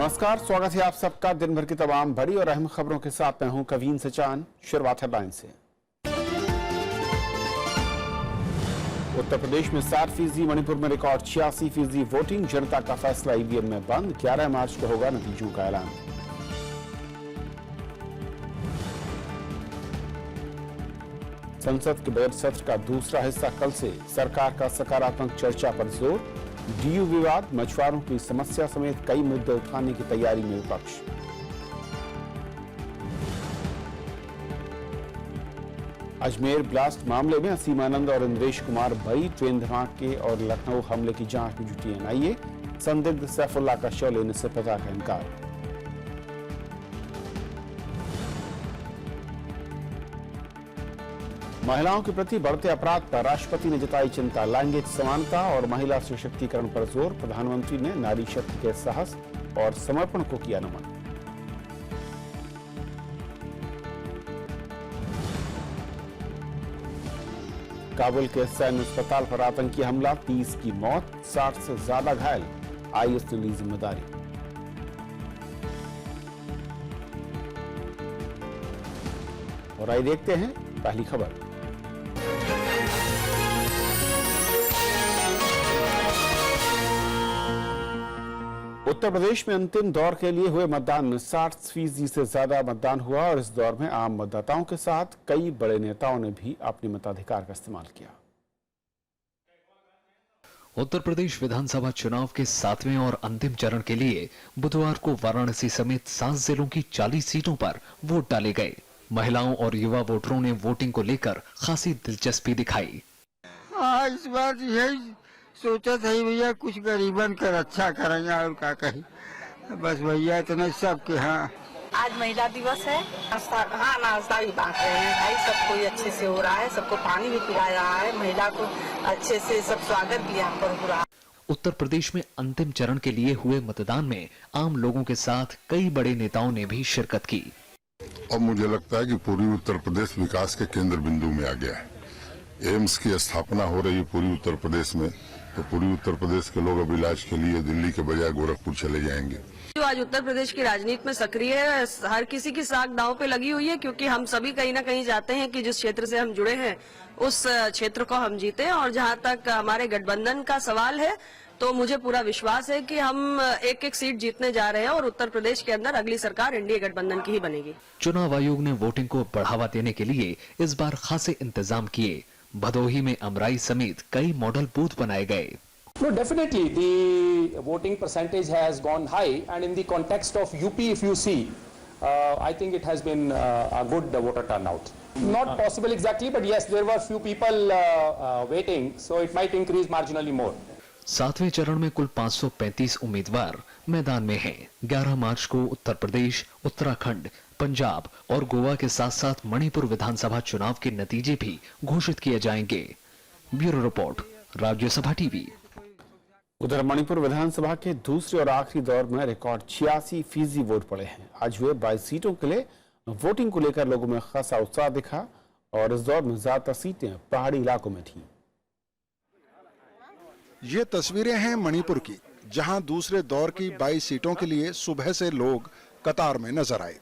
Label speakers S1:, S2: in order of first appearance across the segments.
S1: नमस्कार, स्वागत है आप सबका दिन भर की तमाम बड़ी और अहम खबरों के साथ मैं हूं कवीन सचान। शुरुआत हेडलाइन से। उत्तर प्रदेश में 60%, मणिपुर में रिकॉर्ड 86% वोटिंग। जनता का फैसला ईवीएम में बंद। 11 मार्च को होगा नतीजों का ऐलान। संसद के बजट सत्र का दूसरा हिस्सा कल से। सरकार का सकारात्मक चर्चा पर जोर। डीयू विवाद, मछुआरों की समस्या समेत कई मुद्दे उठाने की तैयारी में विपक्ष। अजमेर ब्लास्ट मामले में असीमानंद और इंद्रेश कुमार बरी। ट्रेन धमाके और लखनऊ हमले की जांच में जुटी एनआईए। संदिग्ध सैफुल्लाह का शव लेने से पिता का इनकार। महिलाओं के प्रति बढ़ते अपराध पर राष्ट्रपति ने जताई चिंता। लैंगिक समानता और महिला सशक्तिकरण पर जोर। प्रधानमंत्री ने नारी शक्ति के साहस और समर्पण को किया नमन। काबुल के सैन्य अस्पताल पर आतंकी हमला, 30 की मौत, 60 से ज्यादा घायल। आईएस ने ली जिम्मेदारी। और आइए देखते हैं पहली खबर। उत्तर प्रदेश में अंतिम दौर के लिए हुए मतदान में 60% से ज्यादा मतदान हुआ और इस दौर में आम मतदाताओं के साथ कई बड़े नेताओं ने भी अपने मताधिकार का इस्तेमाल किया।
S2: उत्तर प्रदेश विधानसभा चुनाव के 7वें और अंतिम चरण के लिए बुधवार को वाराणसी समेत 7 जिलों की 40 सीटों पर वोट डाले गए। महिलाओं और युवा वोटरों ने वोटिंग को लेकर खासी दिलचस्पी दिखाई।
S3: इस बार यही सोचा था भैया कुछ गरीबन कर अच्छा करेंगे और क्या कही, बस भैया इतना सबके। हाँ,
S4: आज महिला दिवस है। नाश्ता भी बांट रहे हैं भाई, सब कोई अच्छे से हो रहा है, सबको पानी भी पिलाया रहा है, महिला को अच्छे से सब स्वागत भी यहाँ पर हो रहा है।
S2: उत्तर प्रदेश में अंतिम चरण के लिए हुए मतदान में आम लोगों के साथ कई बड़े नेताओं ने भी शिरकत की।
S5: अब मुझे लगता है कि पूरी उत्तर प्रदेश विकास के केंद्र बिंदु में आ गया है। एम्स की स्थापना हो रही है पूरी उत्तर प्रदेश में, तो पूरी उत्तर प्रदेश के लोग अब इलाज के लिए दिल्ली के बजाय गोरखपुर चले जाएंगे।
S6: जो आज उत्तर प्रदेश की राजनीति में सक्रिय है, हर किसी की साख दांव पे लगी हुई है, क्योंकि हम सभी कहीं ना कहीं चाहते हैं कि जिस क्षेत्र से हम जुड़े हैं उस क्षेत्र को हम जीते। और जहां तक हमारे गठबंधन का सवाल है तो मुझे पूरा विश्वास है कि हम एक सीट जीतने जा रहे हैं और उत्तर प्रदेश के अंदर अगली सरकार एनडीए गठबंधन की ही बनेगी।
S2: चुनाव आयोग ने वोटिंग को बढ़ावा देने के लिए इस बार खासे इंतजाम किए। भदोही में अमराई समेत कई मॉडल बूथ बनाए गए।
S7: No, definitely the voting percentage has gone high, and in the context of UP, if you see, I think it has been a good voter turnout. Not possible exactly, but yes, there were few people waiting, so it might increase marginally more.
S2: 7वें चरण में कुल 535 उम्मीदवार मैदान में हैं। 11 मार्च को उत्तर प्रदेश, उत्तराखंड, पंजाब और गोवा के साथ साथ मणिपुर विधानसभा चुनाव के नतीजे भी घोषित किए जाएंगे। Bureau report, Rajya Sabha TV.
S1: उधर मणिपुर विधानसभा के दूसरे और आखिरी दौर में रिकॉर्ड 86% वोट पड़े हैं। आज हुए 22 सीटों के लिए वोटिंग को लेकर लोगों में खासा उत्साह दिखा और इस दौर में ज्यादातर सीटें पहाड़ी इलाकों में थीं।
S8: ये तस्वीरें हैं मणिपुर की, जहां दूसरे दौर की 22 सीटों के लिए सुबह से लोग कतार में नजर आए।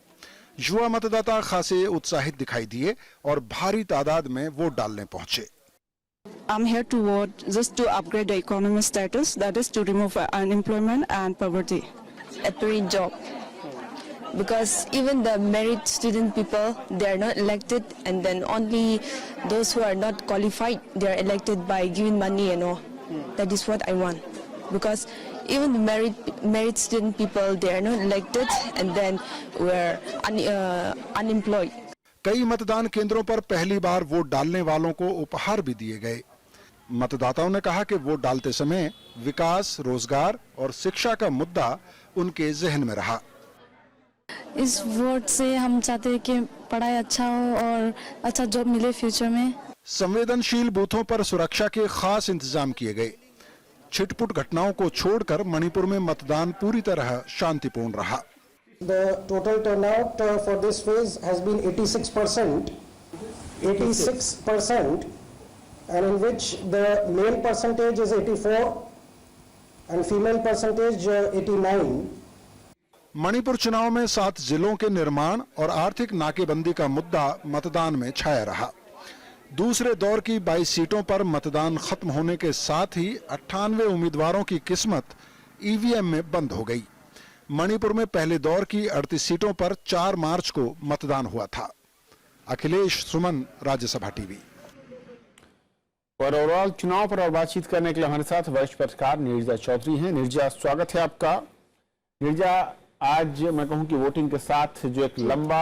S8: युवा मतदाता खासे उत्साहित दिखाई दिए और भारी तादाद में वोट डालने पहुंचे।
S9: I'm here to vote just to upgrade the economic status, that is to remove unemployment and poverty.
S10: A free job, because even the merit student people, they are not elected, and then only those who are not qualified, they are elected by giving money and all. That is what I want, because even the merit student people, they are not elected, and then we're unemployed.
S8: कई मतदान केंद्रों पर पहली बार vote डालने वालों को उपहार भी दिए गए। मतदाताओं ने कहा कि वोट डालते समय विकास, रोजगार और शिक्षा का मुद्दा उनके जहन में रहा।
S9: इस वोट से हम चाहते हैं कि पढ़ाई अच्छा हो और अच्छा जॉब मिले फ्यूचर में।
S8: संवेदनशील बूथों पर सुरक्षा के खास इंतजाम किए गए। छिटपुट घटनाओं को छोड़कर मणिपुर में मतदान पूरी तरह शांतिपूर्ण रहा।
S11: The total turnout for this phase has been 86%, and in which the male percentage is 84 and female percentage 89.
S8: Manipur चुनाव में 7 जिलों के निर्माण और आर्थिक नाकेबंदी का मुद्दा मतदान में छाया रहा। दूसरे दौर की 22 सीटों पर मतदान खत्म होने के साथ ही 98 उम्मीदवारों की किस्मत ईवीएम में बंद हो गई। मणिपुर में पहले दौर की 38 सीटों पर 4 मार्च को मतदान हुआ था। अखिलेश सुमन, राज्यसभा टीवी।
S1: और ओवरऑल चुनाव पर और बातचीत करने के लिए हमारे साथ वरिष्ठ पत्रकार नीरजा चौधरी हैं। नीरजा, स्वागत है आपका। नीरजा, आज मैं कहूं कि वोटिंग के साथ जो एक लंबा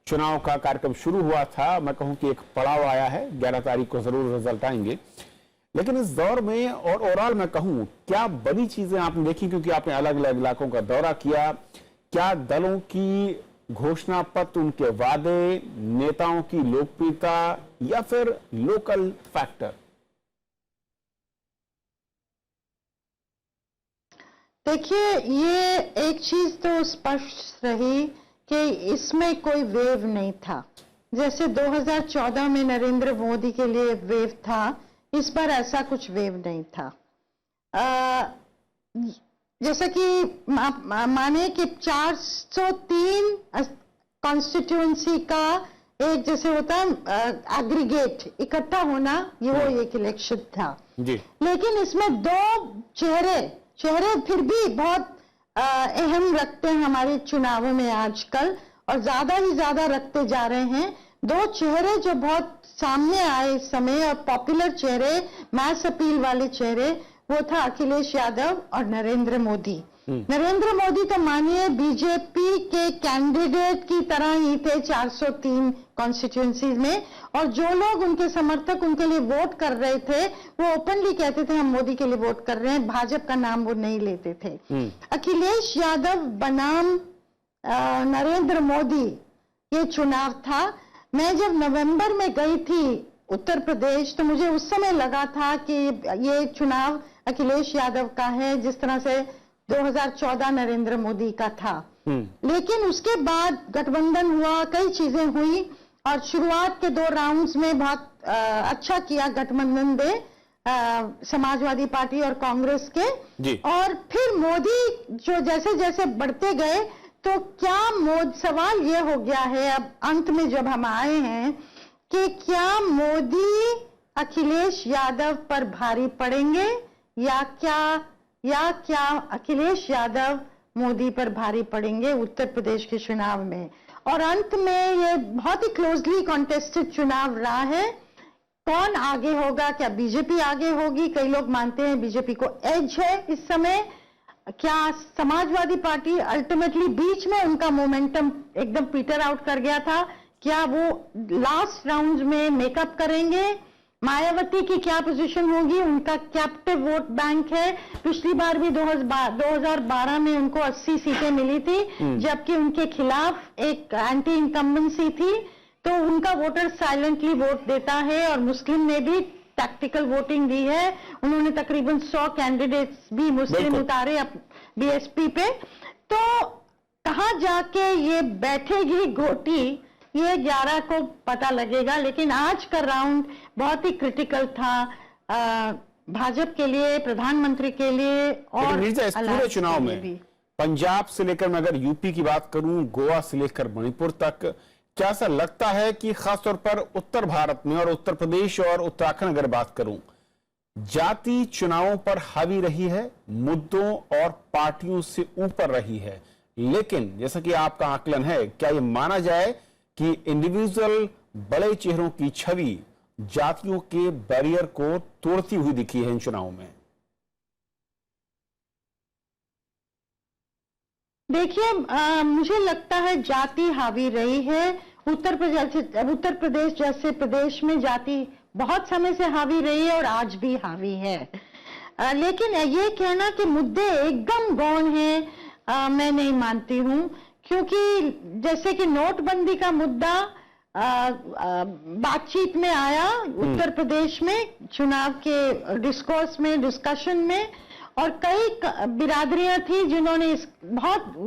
S1: चुनाव का कार्यक्रम शुरू हुआ था, मैं कहूं कि एक पड़ाव आया है। 11 तारीख को जरूर रिजल्ट आएंगे, लेकिन इस दौर में और ओवरऑल मैं कहूं क्या बड़ी चीजें आपने देखी, क्योंकि आपने अलग अलग इलाकों का दौरा किया। क्या दलों की घोषणा पत्र, उनके वादे, नेताओं की लोकप्रियता या फिर लोकल फैक्टर?
S12: देखिए, ये एक चीज तो स्पष्ट रही कि इसमें कोई वेव नहीं था। जैसे 2014 में नरेंद्र मोदी के लिए वेव था, इस बार ऐसा कुछ वेव नहीं था। जैसा कि माने कि 403 कॉन्स्टिट्यूएंसी का एक जैसे होता है एग्रीगेट इकट्ठा होना, ये वो एक इलेक्शन था
S1: जी।
S12: लेकिन इसमें 2 चेहरे फिर भी बहुत अहम रखते हैं हमारे चुनावों में आजकल, और ज्यादा ही ज्यादा रखते जा रहे हैं। 2 चेहरे जो बहुत सामने आए इस समय, और पॉपुलर चेहरे, मैस अपील वाले चेहरे, वो था अखिलेश यादव और नरेंद्र मोदी। नरेंद्र मोदी तो मानिए बीजेपी के कैंडिडेट की तरह ही थे 403 कॉन्स्टिट्यूएंसीज में, और जो लोग उनके समर्थक उनके लिए वोट कर रहे थे वो ओपनली कहते थे हम मोदी के लिए वोट कर रहे हैं, भाजपा का नाम वो नहीं लेते थे। अखिलेश यादव बनाम नरेंद्र मोदी ये चुनाव था। मैं जब नवंबर में गई थी उत्तर प्रदेश, तो मुझे उस समय लगा था कि ये चुनाव अखिलेश यादव का है, जिस तरह से 2014 नरेंद्र मोदी का था। लेकिन उसके बाद गठबंधन हुआ, कई चीजें हुई, और शुरुआत के 2 राउंड्स में बहुत अच्छा किया गठबंधन ने, समाजवादी पार्टी और कांग्रेस के जी। और फिर मोदी जो जैसे जैसे बढ़ते गए, तो क्या सवाल ये हो गया है अब अंत में जब हम आए हैं कि क्या मोदी अखिलेश यादव पर भारी पड़ेंगे या क्या अखिलेश यादव मोदी पर भारी पड़ेंगे उत्तर प्रदेश के चुनाव में। और अंत में ये बहुत ही क्लोजली कॉन्टेस्टेड चुनाव रहा है। कौन आगे होगा? क्या बीजेपी आगे होगी? कई लोग मानते हैं बीजेपी को एज है इस समय। क्या समाजवादी पार्टी अल्टीमेटली बीच में उनका मोमेंटम एकदम पीटर आउट कर गया था, क्या वो लास्ट राउंड में मेकअप करेंगे? मायावती की क्या पोजीशन होगी? उनका कैप्टिव वोट बैंक है। पिछली बार भी 2012 में उनको 80 सीटें मिली थी, जबकि उनके खिलाफ एक एंटी इनकम्बेंसी थी, तो उनका वोटर साइलेंटली वोट देता है। और मुस्लिम ने भी टैक्टिकल वोटिंग दी है, उन्होंने तकरीबन 100 कैंडिडेट्स भी मुस्लिम उतारे बीएसपी पे। तो कहाँ जाके ये बैठेगी गोटी, ये 11 को पता लगेगा। लेकिन आज का राउंड बहुत ही क्रिटिकल था भाजपा के लिए, प्रधानमंत्री के लिए, और
S1: इस पूरे चुनाव में पंजाब से लेकर मैं अगर यूपी की बात करूं, गोवा से लेकर मणिपुर तक, क्या ऐसा लगता है कि खासतौर पर उत्तर भारत में और उत्तर प्रदेश और उत्तराखंड अगर बात करूं, जाति चुनावों पर हावी रही है, मुद्दों और पार्टियों से ऊपर रही है? लेकिन जैसा कि आपका आकलन है, क्या यह माना जाए कि इंडिविजुअल बड़े चेहरों की छवि जातियों के बैरियर को तोड़ती हुई दिखी है इन चुनावों में?
S12: देखिए, मुझे लगता है जाति हावी रही है। उत्तर प्रदेश जैसे प्रदेश में जाति बहुत समय से हावी रही है और आज भी हावी है। लेकिन ये कहना कि मुद्दे एकदम गौण हैं, मैं नहीं मानती हूँ, क्योंकि जैसे कि नोटबंदी का मुद्दा बातचीत में आया उत्तर प्रदेश में, चुनाव के डिस्कोर्स में, डिस्कशन में, और कई बिरादरियां थी जिन्होंने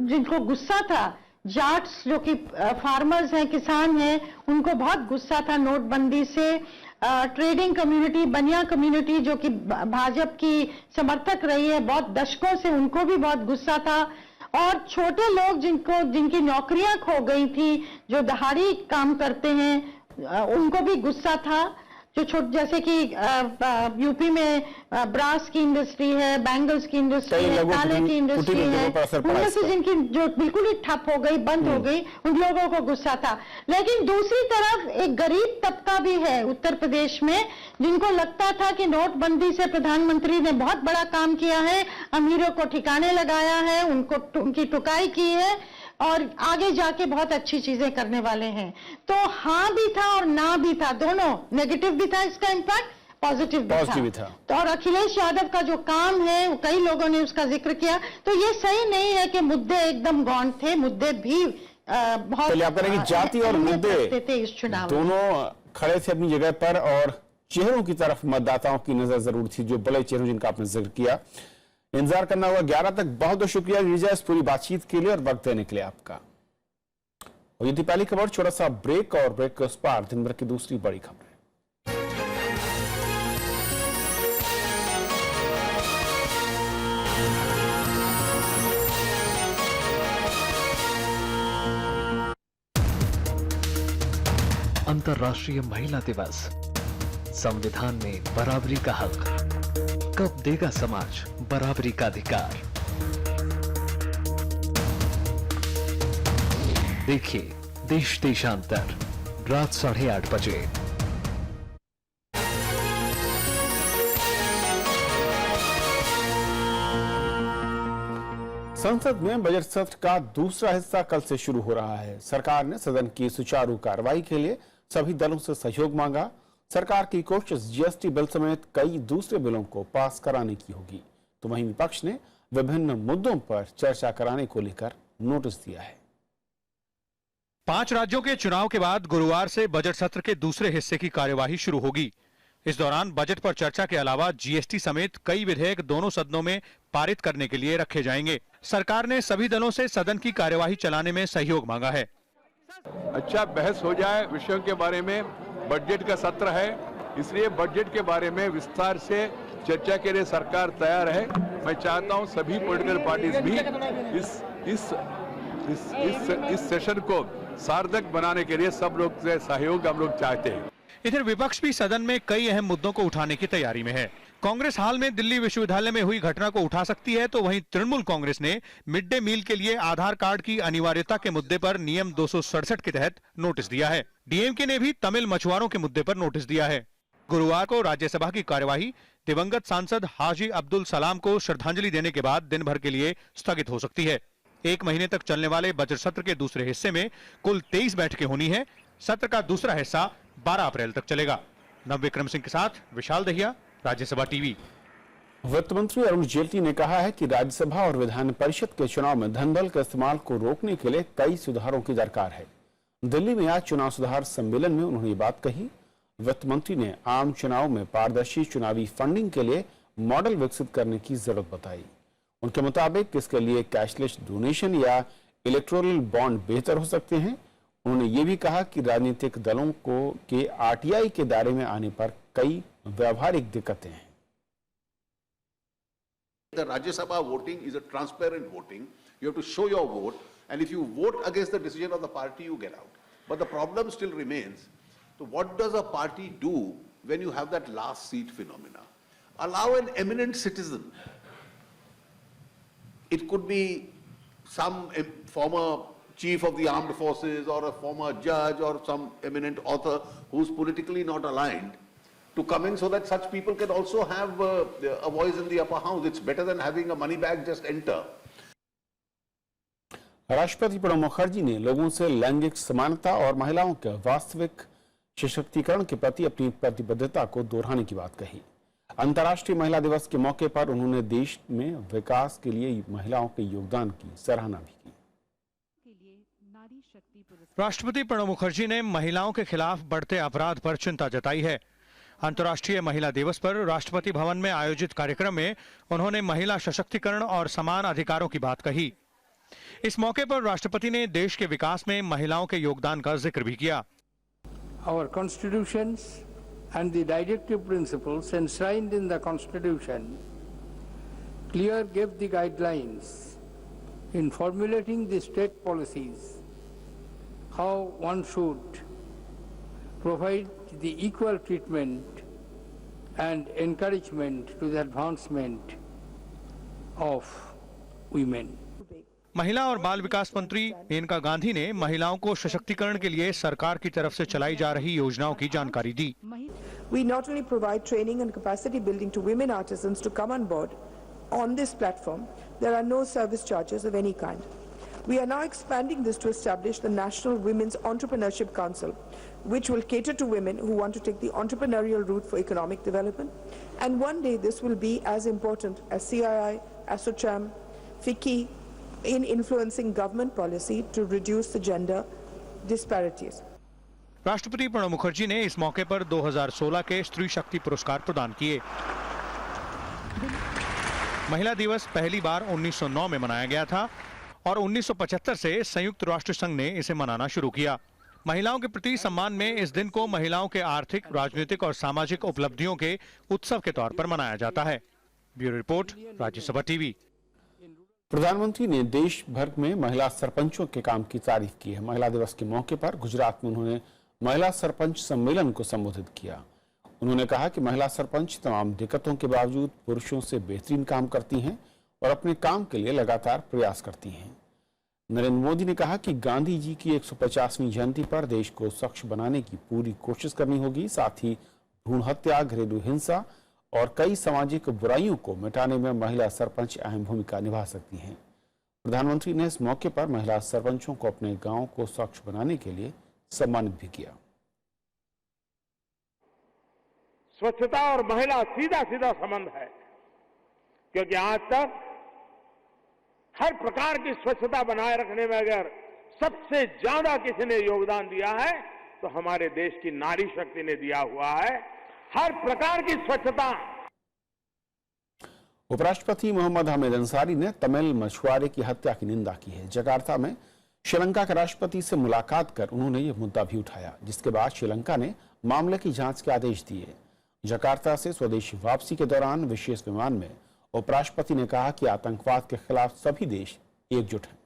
S12: जिनको गुस्सा था। जाट्स जो कि फार्मर्स हैं, किसान हैं, उनको बहुत गुस्सा था नोटबंदी से। ट्रेडिंग कम्युनिटी, बनिया कम्युनिटी जो कि भाजपा की समर्थक रही है बहुत दशकों से, उनको भी बहुत गुस्सा था। और छोटे लोग जिनकी नौकरियां खो गई थी, जो दिहाड़ी काम करते हैं, उनको भी गुस्सा था। जो जैसे कि यूपी में ब्रास की इंडस्ट्री है, बैंगल्स की इंडस्ट्री है, ताले की इंडस्ट्री है, उनमें से जिनकी जो बिल्कुल ही ठप हो गई, बंद हो गई, उन लोगों को गुस्सा था। लेकिन दूसरी तरफ एक गरीब तबका भी है उत्तर प्रदेश में, जिनको लगता था कि नोटबंदी से प्रधानमंत्री ने बहुत बड़ा काम किया है, अमीरों को ठिकाने लगाया है, उनकी टुकाई की है और आगे जाके बहुत अच्छी चीजें करने वाले हैं। तो हाँ भी था और ना भी था, दोनों नेगेटिव भी था इसका इम्पैक्ट, पॉजिटिव भी था। तो और अखिलेश यादव का जो काम है, कई लोगों ने उसका जिक्र किया, तो ये सही नहीं है कि मुद्दे एकदम गौण थे, मुद्दे भी बहुत
S1: आप करें कि जाति और मुद्दे
S12: थे इस चुनाव
S1: दोनों खड़े थे अपनी जगह पर, और चेहरों की तरफ मतदाताओं की नजर जरूर थी, जो बड़े चेहरों जिनका आपने जिक्र किया। इंतजार करना होगा 11 तक। बहुत बहुत शुक्रिया गिरिजा इस पूरी बातचीत के लिए और वक्त देने के लिए आपका। और ये थी पहली खबर, छोटा सा ब्रेक और ब्रेक के उस पार दिन भर की दूसरी बड़ी खबरें।
S2: अंतर्राष्ट्रीय महिला दिवस, संविधान में बराबरी का हक, कब देगा समाज बराबरी का अधिकार? देखिए देश देशांतर रात 8:30 बजे।
S1: संसद में बजट सत्र का दूसरा हिस्सा कल से शुरू हो रहा है। सरकार ने सदन की सुचारू कार्रवाई के लिए सभी दलों से सहयोग मांगा। सरकार की कोशिश जीएसटी बिल समेत कई दूसरे बिलों को पास कराने की होगी, तो वहीं विपक्ष ने विभिन्न मुद्दों पर चर्चा कराने को लेकर नोटिस दिया है।
S13: 5 राज्यों के चुनाव के बाद गुरुवार से बजट सत्र के दूसरे हिस्से की कार्यवाही शुरू होगी। इस दौरान बजट पर चर्चा के अलावा जीएसटी समेत कई विधेयक दोनों सदनों में पारित करने के लिए रखे जाएंगे। सरकार ने सभी दलों से सदन की कार्यवाही चलाने में सहयोग मांगा है।
S14: अच्छा बहस हो जाए विषयों के बारे में, बजट का सत्र है, इसलिए बजट के बारे में विस्तार से चर्चा के लिए सरकार तैयार है। मैं चाहता हूं सभी पॉलिटिकल पार्टीज भी इस सेशन को सार्थक बनाने के लिए सब लोग से सहयोग हम लोग चाहते हैं।
S13: इधर विपक्ष भी सदन में कई अहम मुद्दों को उठाने की तैयारी में है। कांग्रेस हाल में दिल्ली विश्वविद्यालय में हुई घटना को उठा सकती है, तो वहीं तृणमूल कांग्रेस ने मिड डे मील के लिए आधार कार्ड की अनिवार्यता के मुद्दे पर नियम 267 के तहत नोटिस दिया है। डीएमके ने भी तमिल मछुआरों के मुद्दे पर नोटिस दिया है। गुरुवार को राज्यसभा की कार्यवाही दिवंगत सांसद हाजी अब्दुल सलाम को श्रद्धांजलि देने के बाद दिन भर के लिए स्थगित हो सकती है। 1 महीने तक चलने वाले बजट सत्र के दूसरे हिस्से में कुल 23 बैठकें होनी है। सत्र का दूसरा हिस्सा 12 अप्रैल तक चलेगा। नवविक्रम सिंह के साथ विशाल दहिया, राज्यसभा टीवी।
S1: वित्त मंत्री अरुण जेटली ने कहा है कि राज्यसभा और विधान परिषद के चुनाव में धनबल के इस्तेमाल को रोकने के लिए कई सुधारों की दरकार है। दिल्ली में आज चुनाव सुधार सम्मेलन में उन्होंने ये बात कही। वित्त मंत्री ने आम चुनाव में पारदर्शी चुनावी फंडिंग के लिए मॉडल विकसित करने की जरूरत बताई। उनके मुताबिक इसके लिए कैशलेस डोनेशन या इलेक्टोरल बॉन्ड बेहतर हो सकते हैं। उन्होंने ये भी कहा कि राजनीतिक दलों के आरटीआई के दायरे में आने पर कई व्यावहारिक दिक्कतें हैं।
S15: The Rajya Sabha voting is a transparent voting. You have to show your vote, and if you vote against the decision of the party, you get out. But the problem still remains. So what does a party do when you have that last seat phenomena? Allow an eminent citizen. It could be some former chief of the armed forces or a former judge or some eminent author who's politically not aligned to come in, so that such people can also have a voice in the upper house. It's better than having a money bag just enter.
S1: राष्ट्रपति प्रणब मुखर्जी ने लोगों से लैंगिक समानता और महिलाओं के वास्तविक सशक्तिकरण के प्रति अपनी प्रतिबद्धता को दोहराने की बात कही। अंतर्राष्ट्रीय महिला दिवस के मौके पर उन्होंने देश में विकास के लिए महिलाओं के योगदान की सराहना भी की।
S13: राष्ट्रपति प्रणब मुखर्जी ने महिलाओं के खिलाफ बढ़ते अपराध पर चिंता जताई है। अंतर्राष्ट्रीय महिला दिवस पर राष्ट्रपति भवन में आयोजित कार्यक्रम में उन्होंने महिला सशक्तिकरण और समान अधिकारों की बात कही। इस मौके पर राष्ट्रपति ने देश के विकास में महिलाओं के योगदान का जिक्र भी किया।
S16: Our constitutions and the directive principles enshrined in the constitution clearly give the guidelines in formulating the state policies, how one should provide the equal treatment and encouragement to the advancement of women.
S13: महिला और बाल विकास मंत्री मेनका गांधी ने महिलाओं को सशक्तिकरण के लिए सरकार की तरफ से चलाई जा रही योजनाओं की जानकारी दी।
S17: We not only provide training and capacity building to women artisans to come on board on this platform, there are no service charges of any kind. We are now expanding this to establish the National Women's Entrepreneurship Council, which will cater to women who want to take the entrepreneurial route for economic development. And one day this will be as important as CII, ASSOCHAM, FICCI, in influencing government policy to reduce the gender disparities.
S13: राष्ट्रपति प्रणब मुखर्जी ने इस मौके पर 2016 के स्त्री शक्ति पुरस्कार प्रदान किए। महिला दिवस पहली बार 1909 में मनाया गया था और 1975 से संयुक्त राष्ट्र संघ ने इसे मनाना शुरू किया। महिलाओं के प्रति सम्मान में इस दिन को महिलाओं के आर्थिक, राजनीतिक और सामाजिक उपलब्धियों के उत्सव के तौर पर मनाया जाता है। Bureau report, Rajya Sabha TV.
S1: प्रधानमंत्री ने देश भर में महिला सरपंचों के काम की तारीफ की है। महिला दिवस के मौके पर गुजरात में उन्होंने महिला सरपंच सम्मेलन को संबोधित किया। उन्होंने कहा कि महिला सरपंच तमाम दिक्कतों के बावजूद पुरुषों से बेहतरीन काम करती हैं और अपने काम के लिए लगातार प्रयास करती हैं। नरेंद्र मोदी ने कहा कि गांधी जी की 150वीं जयंती पर देश को स्वच्छ बनाने की पूरी कोशिश करनी होगी। साथ ही भ्रूण हत्या, घरेलू हिंसा और कई सामाजिक बुराइयों को मिटाने में महिला सरपंच अहम भूमिका निभा सकती हैं। प्रधानमंत्री ने इस मौके पर महिला सरपंचों को अपने गांव को स्वच्छ बनाने के लिए सम्मानित भी किया।
S18: स्वच्छता और महिला सीधा सीधा संबंध है, क्योंकि आज तक हर प्रकार की स्वच्छता बनाए रखने में अगर सबसे ज्यादा किसी ने योगदान दिया है तो हमारे देश की नारी शक्ति ने दिया हुआ है। हर प्रकार की स्वच्छता।
S1: उपराष्ट्रपति मोहम्मद हामिद अंसारी ने तमिल मछुआरे की हत्या की निंदा की है। जकार्ता में श्रीलंका के राष्ट्रपति से मुलाकात कर उन्होंने यह मुद्दा भी उठाया, जिसके बाद श्रीलंका ने मामले की जांच के आदेश दिए। जकार्ता से स्वदेश वापसी के दौरान विशेष विमान में उपराष्ट्रपति ने कहा कि आतंकवाद के खिलाफ सभी देश एकजुट हैं।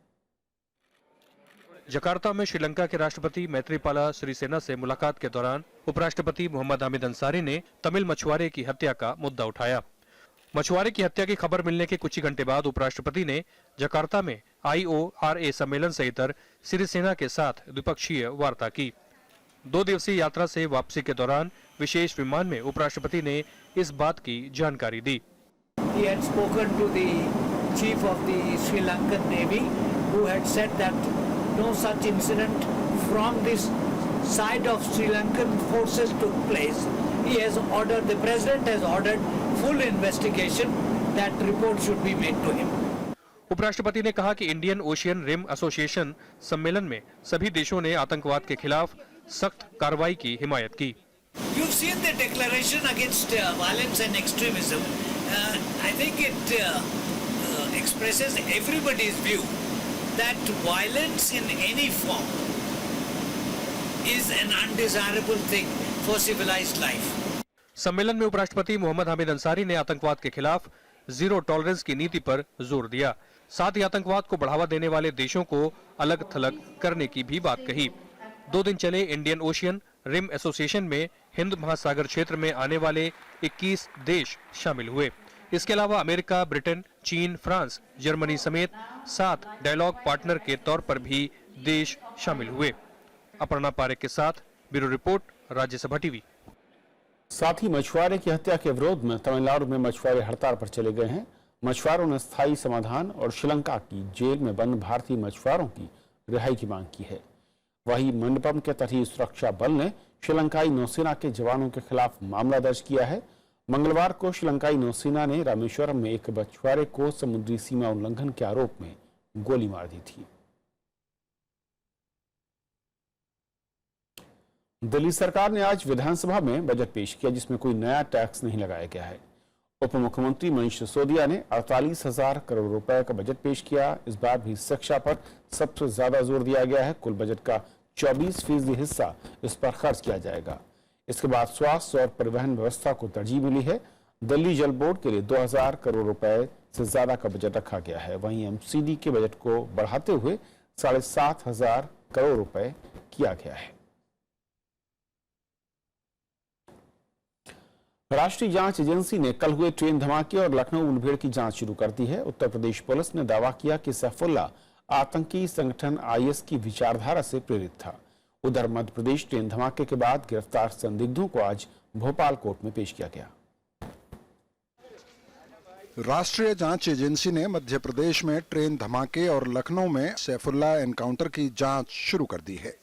S19: जकार्ता में श्रीलंका के राष्ट्रपति मैत्रीपाला सिरिसेना से मुलाकात के दौरान उपराष्ट्रपति मोहम्मद हामिद अंसारी ने तमिल मछुआरे की हत्या का मुद्दा उठाया। मछुआरे की हत्या की खबर मिलने के कुछ ही घंटे बाद उपराष्ट्रपति ने जकार्ता में IORA सम्मेलन से इतर सिरिसेना के साथ द्विपक्षीय वार्ता की। 2 दिवसीय यात्रा से वापसी के दौरान विशेष विमान में उपराष्ट्रपति ने इस बात की जानकारी दी।
S20: He had spoken to the chief of the Sri Lankan Navy, who had said that no such incident from this side of Sri Lankan forces took place. He has ordered, the president has ordered full investigation. That report should be made to him.
S19: उपराष्ट्रपति ने कहा कि Indian ocean rim association सम्मेलन में सभी देशों ने आतंकवाद के खिलाफ सख्त कार्रवाई की हिमायत की।
S20: You've seen the declaration against violence and extremism. I think it expresses everybody's view that violence in any form is an undesirable thing for civilized life.
S19: सम्मेलन में उपराष्ट्रपति मोहम्मद हामिद अंसारी ने आतंकवाद के खिलाफ जीरो टॉलरेंस की नीति पर जोर दिया। साथ ही आतंकवाद को बढ़ावा देने वाले देशों को अलग थलग करने की भी बात कही। 2 दिन चले इंडियन ओशियन रिम एसोसिएशन में हिंद महासागर क्षेत्र में आने वाले 21 देश शामिल हुए। इसके अलावा अमेरिका, ब्रिटेन, चीन, फ्रांस, जर्मनी समेत 7 डायलॉग पार्टनर के तौर पर भी देश शामिल हुए। अपर्णा पारेख के साथ ब्यूरो रिपोर्ट, राज्यसभा टीवी।
S1: साथ ही मछुआरे की हत्या के विरोध में तमिलनाडु में मछुआरे हड़ताल पर चले गए हैं। मछुआरों ने स्थायी समाधान और श्रीलंका की जेल में बंद भारतीय मछुआरों की रिहाई की मांग की है। वहीं मंडपम के तटीय सुरक्षा बल ने श्रीलंकाई नौसेना के जवानों के खिलाफ मामला दर्ज किया है। मंगलवार को श्रीलंकाई नौसेना ने रामेश्वरम में एक मछुआरे को समुद्री सीमा उल्लंघन के आरोप में गोली मार दी थी। दिल्ली सरकार ने आज विधानसभा में बजट पेश किया, जिसमें कोई नया टैक्स नहीं लगाया गया है। उप मुख्यमंत्री मनीष सिसोदिया ने 48,000 करोड़ रुपए का बजट पेश किया। इस बार भी शिक्षा पर सबसे ज्यादा जोर दिया गया है। कुल बजट का 24% हिस्सा इस पर खर्च किया जाएगा। इसके बाद स्वास्थ्य और परिवहन व्यवस्था को तरजीह मिली है। दिल्ली जल बोर्ड के लिए 2,000 करोड़ रुपए से ज्यादा का बजट रखा गया है। वहीं एमसीडी के बजट को बढ़ाते हुए 7,500 करोड़ रुपए किया गया है। राष्ट्रीय जांच एजेंसी ने कल हुए ट्रेन धमाके और लखनऊ मुठभेड़ की जांच शुरू कर दी है। उत्तर प्रदेश पुलिस ने दावा किया कि सैफुल्ला आतंकी संगठन आईएस की विचारधारा से प्रेरित था। उधर मध्य प्रदेश ट्रेन धमाके के बाद गिरफ्तार संदिग्धों को आज भोपाल कोर्ट में पेश किया गया।
S8: राष्ट्रीय जांच एजेंसी ने मध्य प्रदेश में ट्रेन धमाके और लखनऊ में सैफुल्ला एनकाउंटर की जांच शुरू कर दी है।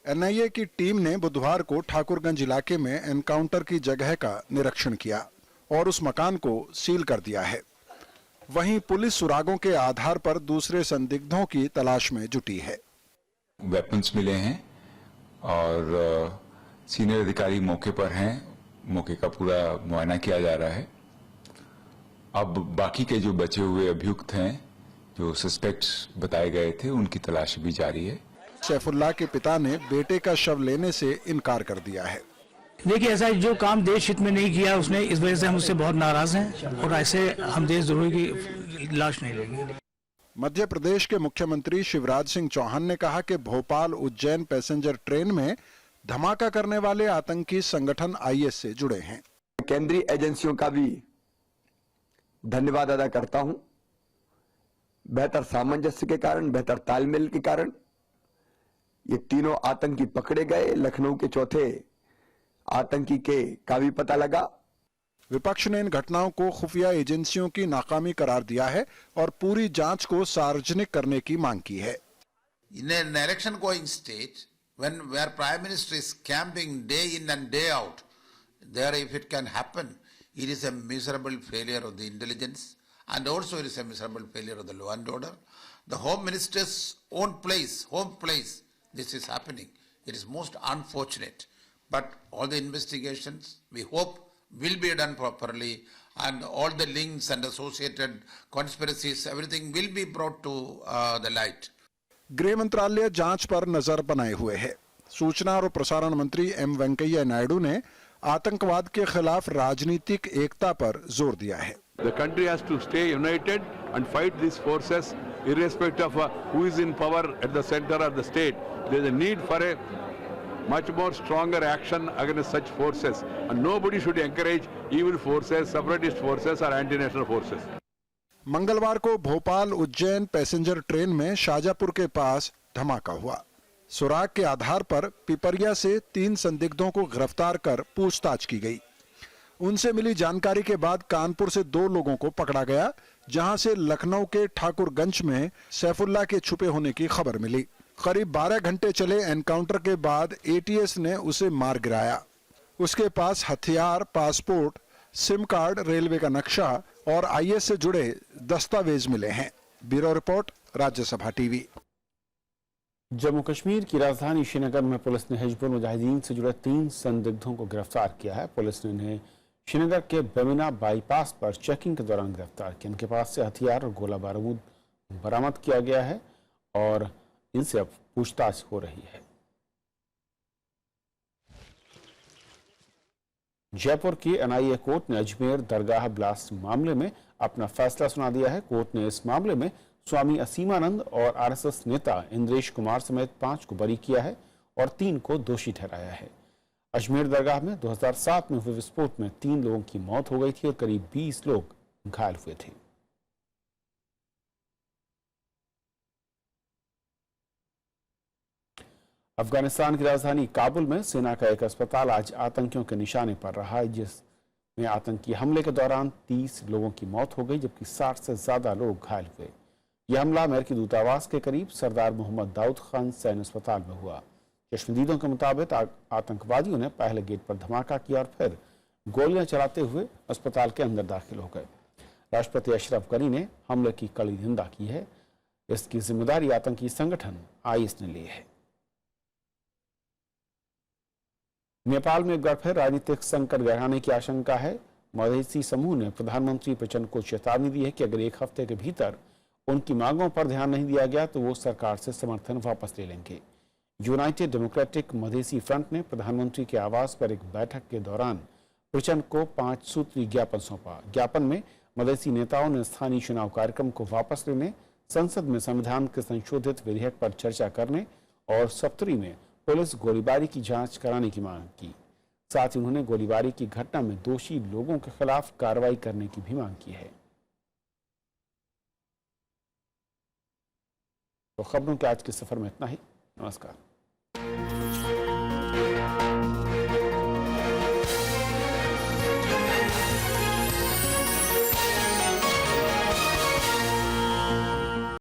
S8: एनआईए की टीम ने बुधवार को ठाकुरगंज इलाके में एनकाउंटर की जगह का निरीक्षण किया और उस मकान को सील कर दिया है। वहीं पुलिस सुरागों के आधार पर दूसरे संदिग्धों की तलाश में जुटी है।
S21: वेपन्स मिले हैं और सीनियर अधिकारी मौके पर हैं। मौके का पूरा मुआयना किया जा रहा है। अब बाकी के जो बचे हुए अभियुक्त हैं, जो सस्पेक्ट्स बताए गए थे, उनकी तलाश भी जारी है।
S8: सैफुल्ला के पिता ने बेटे का शव लेने से इनकार कर दिया है।
S20: देखिए, ऐसा जो काम देश हित में नहीं किया उसने, इस वजह से हम उससे बहुत नाराज हैं और ऐसे हम देशद्रोही की लाश नहीं लेंगे।
S8: मध्य प्रदेश के मुख्यमंत्री शिवराज सिंह चौहान ने कहा कि भोपाल उज्जैन पैसेंजर ट्रेन में धमाका करने वाले आतंकी संगठन आईएस से जुड़े हैं।
S22: केंद्रीय एजेंसियों का भी धन्यवाद अदा करता हूं। बेहतर सामंजस्य के कारण, बेहतर तालमेल के कारण ये तीनों आतंकी पकड़े गए। लखनऊ के चौथे आतंकी का भी पता लगा।
S8: विपक्ष ने इन घटनाओं को खुफिया एजेंसियों की नाकामी करार दिया है और पूरी जांच को सार्वजनिक करने की मांग की है।
S23: In an election going state, where Prime Minister is camping day in and day out, there if it can happen, it is a miserable failure of the intelligence and also it is a miserable failure of the law and order. The Home Minister's own place, home place, this is happening. It is most unfortunate. But all the investigations, we hope, will be done properly and all the links and associated conspiracies, everything will be brought to the light.
S8: गृह मंत्रालय जांच पर नजर बनाए हुए है। सूचना और प्रसारण मंत्री एम वेंकैया नायडू ने आतंकवाद के खिलाफ राजनीतिक एकता पर जोर दिया है।
S14: The country has to stay united and fight these forces irrespective of who is in power at the center of the state. There is a need for a much more stronger action against such forces and nobody should encourage evil forces, separatist forces or anti-national forces.
S8: मंगलवार को Bhopal Ujjain passenger train में शाजापुर के पास धमाका हुआ। सुराग के आधार पर पिपरिया से 3 संदिग्धों को गिरफ्तार कर पूछताछ की गई। उनसे मिली जानकारी के बाद कानपुर से 2 लोगों को पकड़ा गया, जहां से लखनऊ के ठाकुरगंज में सैफुल्ला के छुपे होने की खबर मिली। करीब 12 घंटे चले एनकाउंटर के बाद एटीएस ने उसे मार गिराया। उसके पास हथियार, पासपोर्ट, सिम कार्ड, रेलवे का नक्शा और आईएस से जुड़े दस्तावेज मिले हैं। Bureau report, Rajya Sabha TV.
S1: Jammu Kashmir की राजधानी श्रीनगर में पुलिस ने हिजबुल मुजाहिदीन से जुड़े 3 संदिग्धों को गिरफ्तार किया है। पुलिस ने इन्हें श्रीनगर के बेमिना बाईपास पर चेकिंग के दौरान गिरफ्तार किया। इनके पास से हथियार और गोला बारूद बरामद किया गया है और इनसे अब पूछताछ हो रही है। जयपुर की एनआईए कोर्ट ने अजमेर दरगाह ब्लास्ट मामले में अपना फैसला सुना दिया है। कोर्ट ने इस मामले में स्वामी असीमानंद और आरएसएस नेता इंद्रेश कुमार समेत 5 को बरी किया है और 3 को दोषी ठहराया है। अजमेर दरगाह में 2007 में हुए विस्फोट में 3 लोगों की मौत हो गई थी और करीब 20 लोग घायल हुए थे। अफगानिस्तान की राजधानी काबुल में सेना का एक अस्पताल आज आतंकियों के निशाने पर रहा, जिसमें आतंकी हमले के दौरान 30 लोगों की मौत हो गई जबकि 60 से ज्यादा लोग घायल हुए। यह हमला अमेरिकी दूतावास के करीब सरदार मोहम्मद दाऊद खान सैन्य अस्पताल में हुआ। चश्मदीदों के मुताबिक आतंकवादियों ने पहले गेट पर धमाका किया और फिर गोलियां चलाते हुए अस्पताल के अंदर दाखिल हो गए। राष्ट्रपति अशरफ गनी ने हमले की कड़ी निंदा की है। इसकी जिम्मेदारी आतंकी संगठन आईएस ने ली है। नेपाल में एक बार फिर राजनीतिक संकट गहराने की आशंका है। मधेसी समूह ने प्रधानमंत्री प्रचंड को चेतावनी दी है कि अगर 1 हफ्ते के भीतर उनकी मांगों पर ध्यान नहीं दिया गया तो वो सरकार से समर्थन वापस ले लेंगे। यूनाइटेड डेमोक्रेटिक मधेसी फ्रंट ने प्रधानमंत्री के आवास पर एक बैठक के दौरान प्रचंड को 5 सूत्री ज्ञापन सौंपा। ज्ञापन में मधेसी नेताओं ने स्थानीय चुनाव कार्यक्रम को वापस लेने, संसद में संविधान के संशोधित विधेयक पर चर्चा करने और सप्तरी में पुलिस गोलीबारी की जांच कराने की मांग की। साथ ही उन्होंने गोलीबारी की घटना में दोषी लोगों के खिलाफ कार्रवाई करने की भी मांग की है। तो खबरों के आज के सफर में इतना ही। नमस्कार।